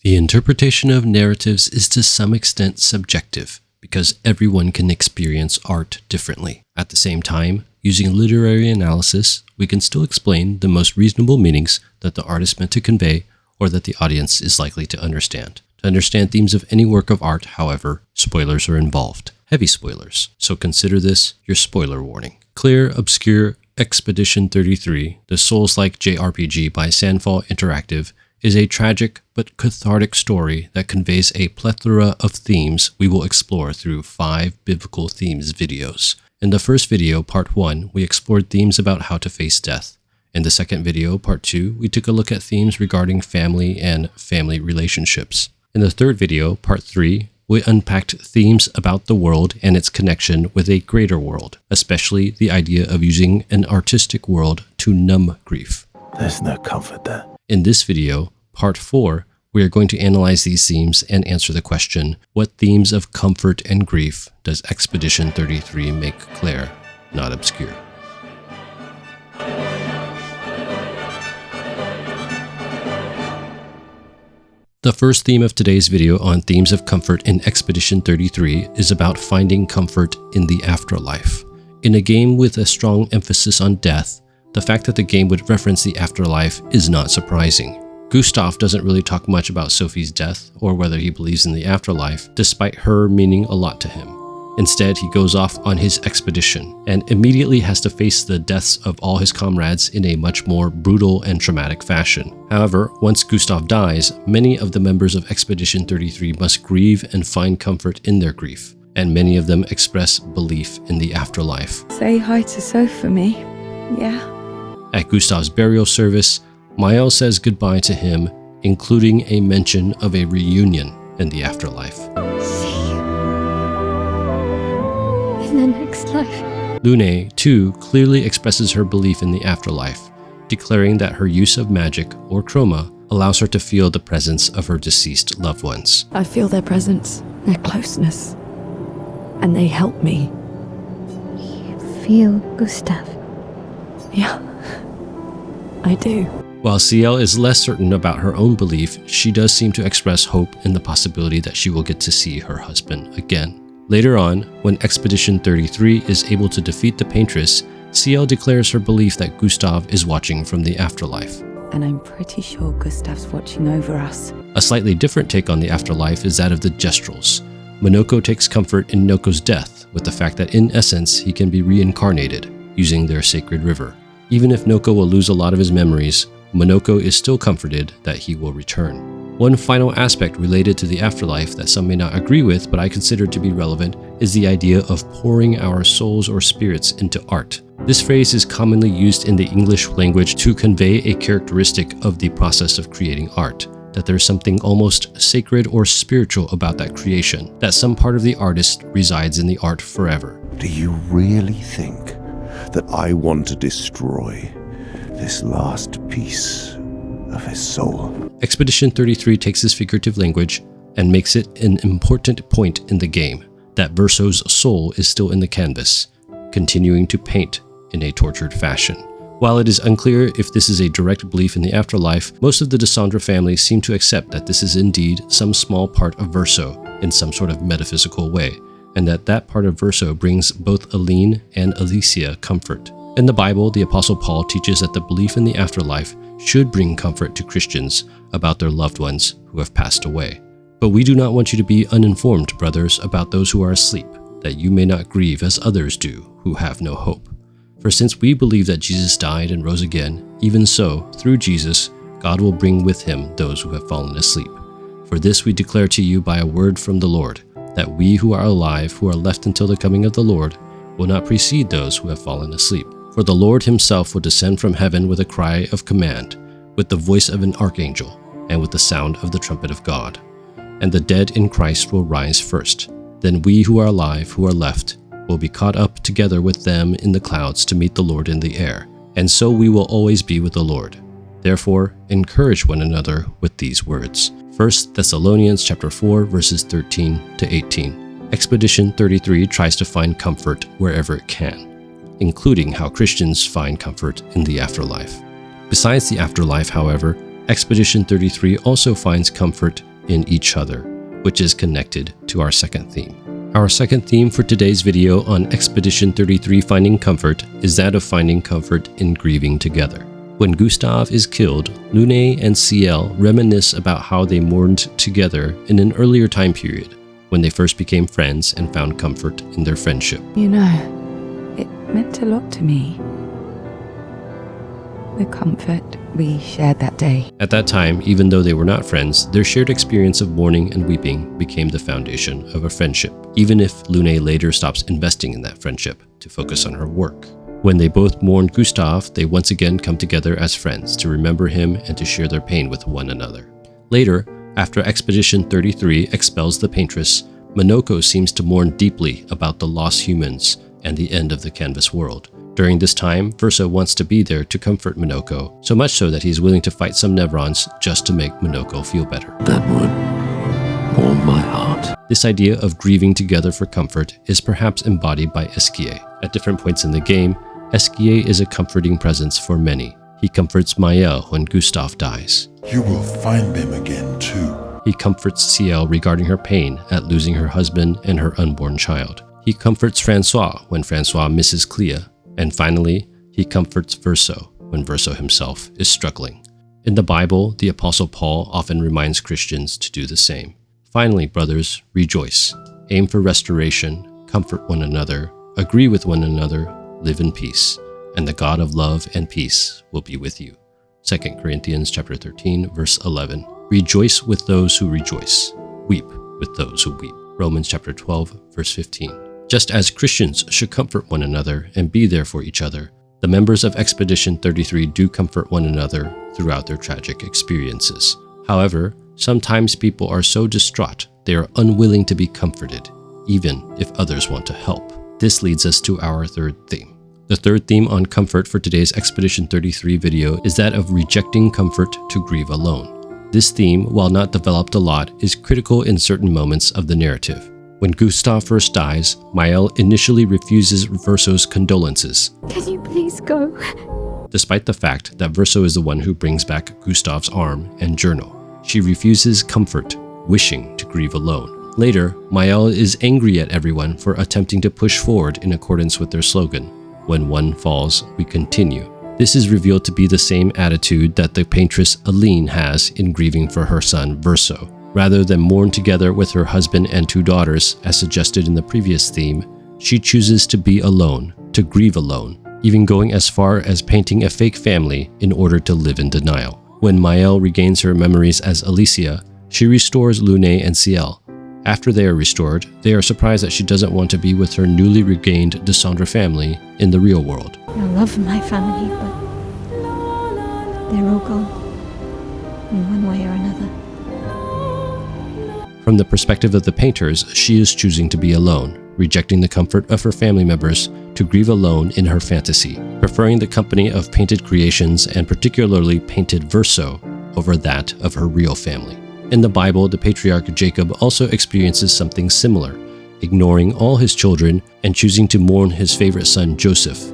The interpretation of narratives is to some extent subjective because everyone can experience art differently. At the same time, using literary analysis, we can still explain the most reasonable meanings that the artist meant to convey or that the audience is likely to understand. To understand themes of any work of art, however, spoilers are involved. Heavy spoilers. So consider this your spoiler warning. Clair, Obscur, Expedition 33, the Souls-like JRPG by Sandfall Interactive, is a tragic but cathartic story that conveys a plethora of themes we will explore through 5 biblical themes videos. In the first video, part 1, we explored themes about how to face death. In the second video, part 2, we took a look at themes regarding family and family relationships. In the third video, part 3, we unpacked themes about the world and its connection with a greater world, especially the idea of using an artistic world to numb grief. There's no comfort there. In this video, part 4, we are going to analyze these themes and answer the question, what themes of comfort and grief does Expedition 33 make clear, not obscure? The first theme of today's video on themes of comfort in Expedition 33 is about finding comfort in the afterlife. In a game with a strong emphasis on death, the fact that the game would reference the afterlife is not surprising. Gustav doesn't really talk much about Sophie's death or whether he believes in the afterlife, despite her meaning a lot to him. Instead, he goes off on his expedition and immediately has to face the deaths of all his comrades in a much more brutal and traumatic fashion. However, once Gustav dies, many of the members of Expedition 33 must grieve and find comfort in their grief, and many of them express belief in the afterlife. Say hi to Soph for me, yeah? At Gustav's burial service, Mael says goodbye to him, including a mention of a reunion in the afterlife. See you in the next life. Lune, too, clearly expresses her belief in the afterlife, declaring that her use of magic, or chroma, allows her to feel the presence of her deceased loved ones. I feel their presence, their closeness, and they help me. You feel Gustav? Yeah, I do. While Ciel is less certain about her own belief, she does seem to express hope in the possibility that she will get to see her husband again. Later on, when Expedition 33 is able to defeat the Paintress, Ciel declares her belief that Gustav is watching from the afterlife. And I'm pretty sure Gustav's watching over us. A slightly different take on the afterlife is that of the Gestrels. Monoko takes comfort in Noko's death with the fact that in essence he can be reincarnated using their sacred river. Even if Noko will lose a lot of his memories, Monoko is still comforted that he will return. One final aspect related to the afterlife that some may not agree with but I consider to be relevant is the idea of pouring our souls or spirits into art. This phrase is commonly used in the English language to convey a characteristic of the process of creating art, that there's something almost sacred or spiritual about that creation, that some part of the artist resides in the art forever. Do you really think that I want to destroy this last piece of his soul? Expedition 33 takes this figurative language and makes it an important point in the game, that Verso's soul is still in the canvas, continuing to paint in a tortured fashion. While it is unclear if this is a direct belief in the afterlife, most of the Desandra family seem to accept that this is indeed some small part of Verso in some sort of metaphysical way, and that part of Verso brings both Aline and Alicia comfort. In the Bible, the Apostle Paul teaches that the belief in the afterlife should bring comfort to Christians about their loved ones who have passed away. But we do not want you to be uninformed, brothers, about those who are asleep, that you may not grieve as others do who have no hope. For since we believe that Jesus died and rose again, even so, through Jesus, God will bring with him those who have fallen asleep. For this we declare to you by a word from the Lord, that we who are alive, who are left until the coming of the Lord, will not precede those who have fallen asleep. For the Lord himself will descend from heaven with a cry of command, with the voice of an archangel, and with the sound of the trumpet of God. And the dead in Christ will rise first. Then we who are alive, who are left, will be caught up together with them in the clouds to meet the Lord in the air. And so we will always be with the Lord. Therefore, encourage one another with these words. 1 Thessalonians chapter 4, verses 13 to 18. Expedition 33 tries to find comfort wherever it can, including how Christians find comfort in the afterlife. Besides the afterlife, however, Expedition 33 also finds comfort in each other, which is connected to our second theme. Our second theme for today's video on Expedition 33 Finding Comfort is that of finding comfort in grieving together. When Gustav is killed, Lune and Ciel reminisce about how they mourned together in an earlier time period, when they first became friends and found comfort in their friendship. You know, it meant a lot to me. The comfort we shared that day. At that time, even though they were not friends, their shared experience of mourning and weeping became the foundation of a friendship, even if Lune later stops investing in that friendship to focus on her work. When they both mourned Gustav, they once again come together as friends to remember him and to share their pain with one another. Later, after Expedition 33 expels the paintress, Minoko seems to mourn deeply about the lost humans and the end of the canvas world. During this time, Verso wants to be there to comfort Minoko, so much so that he's willing to fight some Nevrons just to make Minoko feel better. That would warm my heart. This idea of grieving together for comfort is perhaps embodied by Esquier. At different points in the game, Esquier is a comforting presence for many. He comforts Maël when Gustav dies. You will find them again too. He comforts Ciel regarding her pain at losing her husband and her unborn child. He comforts Francois when Francois misses Clea. And finally, he comforts Verso when Verso himself is struggling. In the Bible, the Apostle Paul often reminds Christians to do the same. Finally, brothers, rejoice. Aim for restoration, comfort one another, agree with one another, live in peace, and the God of love and peace will be with you. 2 Corinthians chapter 13, verse 11. Rejoice with those who rejoice. Weep with those who weep. Romans chapter 12, verse 15. Just as Christians should comfort one another and be there for each other, the members of Expedition 33 do comfort one another throughout their tragic experiences. However, sometimes people are so distraught they are unwilling to be comforted, even if others want to help. This leads us to our third theme. The third theme on comfort for today's Expedition 33 video is that of rejecting comfort to grieve alone. This theme, while not developed a lot, is critical in certain moments of the narrative. When Gustav first dies, Maël initially refuses Verso's condolences. Can you please go? Despite the fact that Verso is the one who brings back Gustav's arm and journal, she refuses comfort, wishing to grieve alone. Later, Maël is angry at everyone for attempting to push forward in accordance with their slogan, "When one falls, we continue." This is revealed to be the same attitude that the paintress Aline has in grieving for her son Verso. Rather than mourn together with her husband and two daughters, as suggested in the previous theme, she chooses to be alone, to grieve alone, even going as far as painting a fake family in order to live in denial. When Maël regains her memories as Alicia, she restores Lune and Ciel. After they are restored, they are surprised that she doesn't want to be with her newly regained Descendre family in the real world. I love my family, but they're all gone, in one way or another. From the perspective of the painters, she is choosing to be alone, rejecting the comfort of her family members to grieve alone in her fantasy, preferring the company of painted creations and particularly painted Verso over that of her real family. In the Bible, the patriarch Jacob also experiences something similar, ignoring all his children and choosing to mourn his favorite son Joseph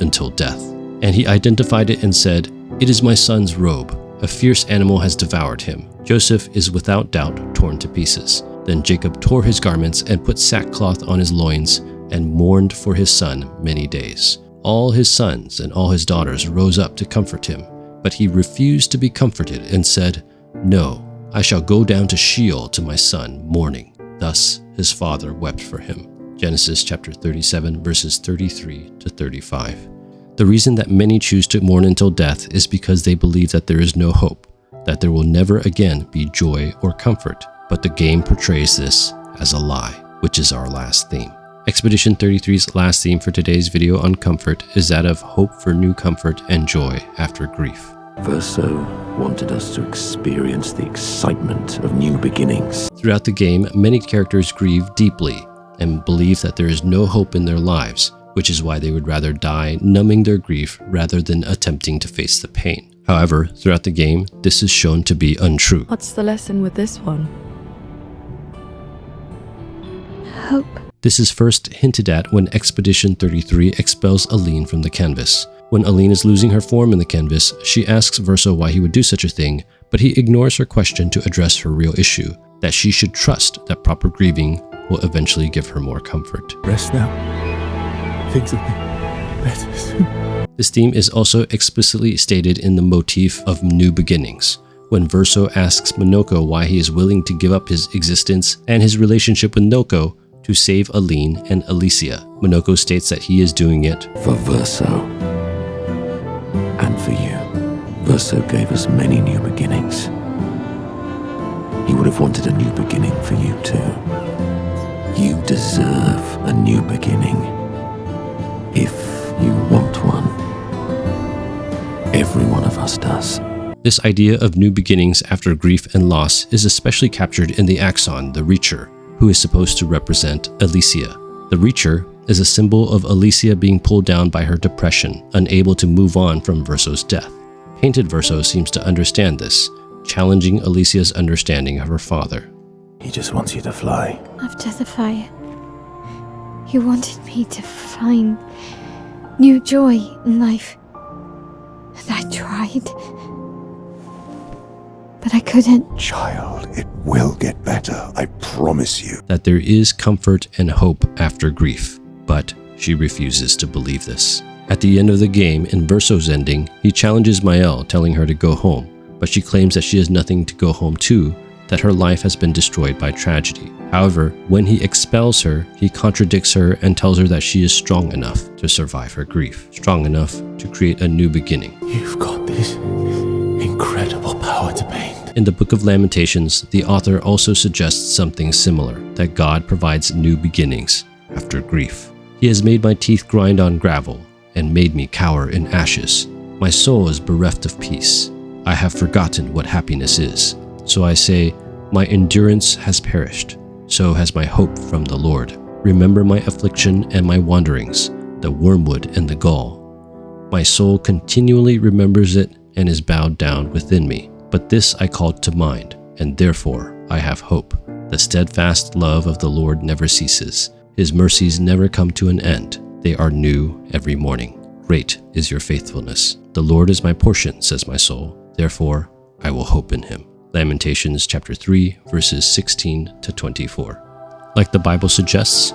until death. And he identified it and said, "It is my son's robe. A fierce animal has devoured him. Joseph is without doubt torn to pieces." Then Jacob tore his garments and put sackcloth on his loins and mourned for his son many days. All his sons and all his daughters rose up to comfort him, but he refused to be comforted and said, "No, I shall go down to Sheol to my son, mourning." Thus his father wept for him. Genesis chapter 37, verses 33 to 35. The reason that many choose to mourn until death is because they believe that there is no hope, that there will never again be joy or comfort. But the game portrays this as a lie, which is our last theme. Expedition 33's last theme for today's video on comfort is that of hope for new comfort and joy after grief. Verso wanted us to experience the excitement of new beginnings. Throughout the game, many characters grieve deeply and believe that there is no hope in their lives, which is why they would rather die numbing their grief rather than attempting to face the pain. However, throughout the game, this is shown to be untrue. What's the lesson with this one? Hope. This is first hinted at when Expedition 33 expels Aline from the canvas. When Aline is losing her form in the canvas, she asks Verso why he would do such a thing, but he ignores her question to address her real issue, that she should trust that proper grieving will eventually give her more comfort. Rest now. Things will be better soon. This theme is also explicitly stated in the motif of new beginnings, when Verso asks Minoko why he is willing to give up his existence and his relationship with Noko to save Aline and Alicia. Minoko states that he is doing it For Verso. And for you. Verso gave us many new beginnings. He would have wanted a new beginning for you too. You deserve a new beginning. If you want one. Every one of us does. This idea of new beginnings after grief and loss is especially captured in the axon, the Reacher, who is supposed to represent Alicia. The Reacher is a symbol of Alicia being pulled down by her depression, unable to move on from Verso's death. Painted Verso seems to understand this, challenging Alicia's understanding of her father. He just wants you to fly. After the fire, he wanted me to find new joy in life. And I tried. But I couldn't. Child, it will get better, I promise you. That there is comfort and hope after grief, but she refuses to believe this. At the end of the game, in Verso's ending, he challenges Mael, telling her to go home, but she claims that she has nothing to go home to, that her life has been destroyed by tragedy. However, when he expels her, he contradicts her and tells her that she is strong enough to survive her grief, strong enough to create a new beginning. You've got this incredible power to paint. In the Book of Lamentations, the author also suggests something similar, that God provides new beginnings after grief. He has made my teeth grind on gravel and made me cower in ashes. My soul is bereft of peace. I have forgotten what happiness is. So I say, my endurance has perished. So has my hope from the Lord. Remember my affliction and my wanderings, the wormwood and the gall. My soul continually remembers it and is bowed down within me. But this I called to mind, and therefore I have hope. The steadfast love of the Lord never ceases. His mercies never come to an end. They are new every morning. Great is your faithfulness. The Lord is my portion, says my soul. Therefore I will hope in him. Lamentations chapter 3, verses 16 to 24. Like the Bible suggests,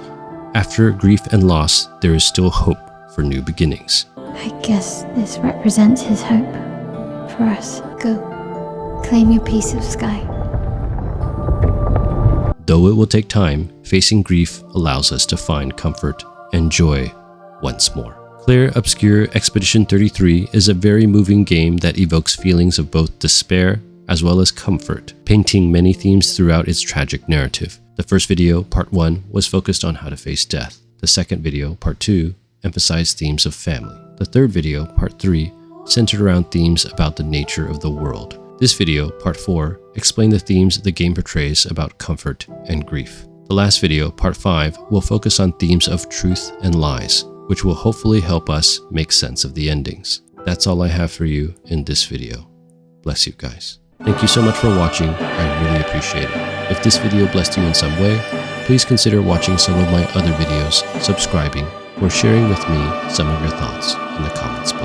after grief and loss, there is still hope for new beginnings. I guess this represents his hope for us. Go, claim your piece of sky. Though it will take time, facing grief allows us to find comfort and joy once more. Clair, Obscur Expedition 33 is a very moving game that evokes feelings of both despair as well as comfort, painting many themes throughout its tragic narrative. The first video, part 1, was focused on how to face death. The second video, part 2, emphasized themes of family. The third video, part 3, centered around themes about the nature of the world. This video, part 4, explained the themes the game portrays about comfort and grief. The last video, part 5, will focus on themes of truth and lies, which will hopefully help us make sense of the endings. That's all I have for you in this video. Bless you guys. Thank you so much for watching, I really appreciate it. If this video blessed you in some way, please consider watching some of my other videos, subscribing, or sharing with me some of your thoughts in the comments below.